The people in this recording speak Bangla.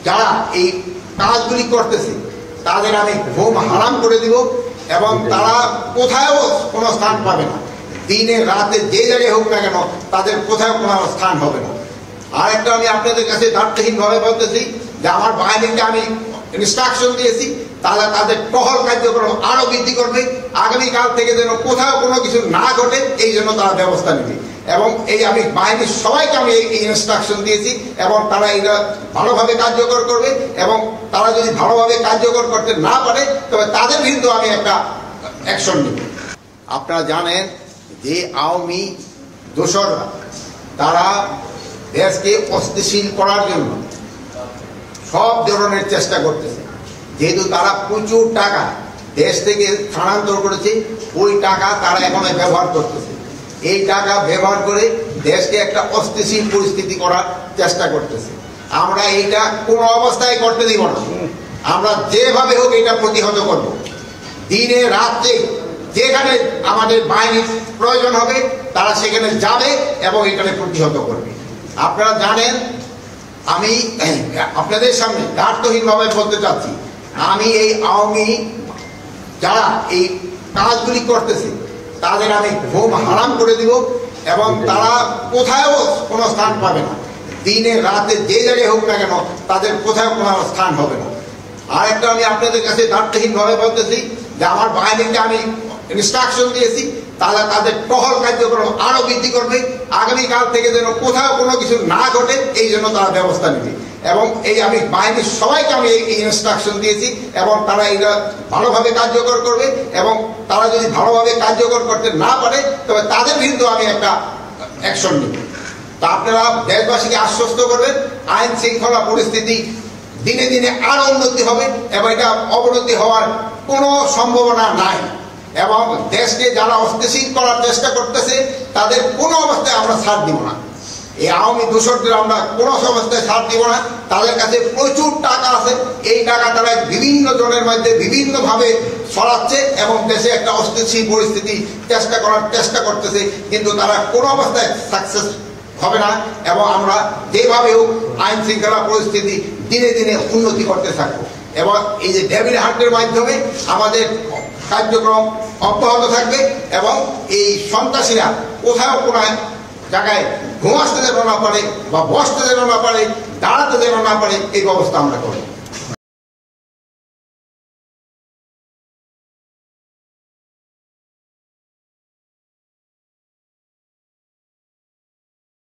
যারা এই কাজগুলি করতেছে তাদের আমি ঘুম হারাম করে দিব এবং তারা কোথাও কোনো স্থান পাবে না। দিনে রাতে যে জায়গায় হোক না কেন তাদের কোথাও কোনো স্থান হবে না। আর একটা আমি আপনাদের কাছে দায়িত্বহীনভাবে বলতেছি যে আমার বাহিনীকে আমি ইনস্ট্রাকশন দিয়েছি, তাহলে তাদের টহল কার্যক্রম আরো বৃদ্ধি করবে। আগামীকাল থেকে যেন কোথাও কোনো কিছু না ঘটে এই জন্য তারা ব্যবস্থা নেবে। এবং এই আমি বাহিনীর সবাইকে আমি এই ইনস্ট্রাকশন দিয়েছি এবং তারা এটা ভালোভাবে কার্যকর করবে। এবং তারা যদি ভালোভাবে কার্যকর করতে না পারে তবে তাদের বিরুদ্ধে আমি একটা অ্যাকশন নেব। আপনারা জানেন যে আওয়ামী দোসররা তারা দেশকে অস্থিতিশীল করার জন্য সব ধরনের চেষ্টা করতেছে। যেহেতু তারা প্রচুর টাকা দেশ থেকে স্থানান্তর করেছে, ওই টাকা তারা এখন ব্যবহার করতেছে। এই টাকা ব্যবহার করে দেশকে একটা অস্থিতিশীল পরিস্থিতি করার চেষ্টা করতেছে। আমরা এইটা কোনো অবস্থায় করতে দিব না। আমরা যেভাবে হোক এটা প্রতিহত করব। দিনে রাত্রে যেখানে আমাদের বাহিনীর প্রয়োজন হবে তারা সেখানে যাবে এবং এখানে প্রতিহত করবে। আপনারা জানেন আমি আপনাদের সামনে দায়িত্বহীনভাবে বলতে চাচ্ছি, আমি এই আওয়ামী যারা এই কাজগুলি করতেছে তাদের আমি ঘুম হারাম করে দিব এবং তারা কোথাও কোনো স্থান পাবে না। দিনে রাতে যে জায়গায় হোক না কেন তাদের কোথাও কোনো স্থান হবে না। আর একটা আমি আপনাদের কাছে দায়িত্বহীনভাবে বলতেছি যে আমার বাহিনীকে আমি ইনস্ট্রাকশন দিয়েছি, তাহলে তাদের টহল কার্যক্রম আরো বৃদ্ধি করবে। আগামীকাল থেকে যেন কোথাও কোনো কিছু না ঘটে এই জন্য তারা ব্যবস্থা নেবে। এবং এই আমি বাহিনীর সবাইকে আমি এই ইনস্ট্রাকশন দিয়েছি এবং তারা এটা ভালোভাবে কার্যকর করবে। এবং তারা যদি ভালোভাবে কার্যকর করতে না পারে তবে তাদের বিরুদ্ধে আমি একটা অ্যাকশন নেব। তা আপনারা দেশবাসীকে আশ্বস্ত করবেন আইন শৃঙ্খলা পরিস্থিতি দিনে দিনে আরো উন্নতি হবে এবং এটা অবনতি হওয়ার কোনো সম্ভাবনা নাই। এবং দেশকে যারা অস্থিতিশীল করার চেষ্টা করতেছে তাদের কোনো অবস্থায় আমরা ছাড় দিব না। এই আওয়ামী দোসরদের আমরা কোনো অবস্থায় ছাড় দিব না। তাদের কাছে প্রচুর টাকা আছে, এই টাকা তারা বিভিন্ন জনের মধ্যে বিভিন্নভাবে ছড়াচ্ছে এবং দেশে একটা অস্থিতিশীল পরিস্থিতি চেষ্টা করতেছে, কিন্তু তারা কোনো অবস্থায় সাকসেস হবে না। এবং আমরা যেভাবে হোক আইন শৃঙ্খলা পরিস্থিতি দিনে দিনে উন্নতি করতে থাকবো এবং এই যে ডেভিল হান্টের মাধ্যমে আমাদের কার্যক্রম অব্যাহত থাকবে এবং এই সন্ত্রাসীরা কোথাও কোনো জায়গায় ঘুমাতে যেন না পারে বা বসতে যেন না পারে, দাঁড়াতে যেন না পারে, এই ব্যবস্থা আমরা করব।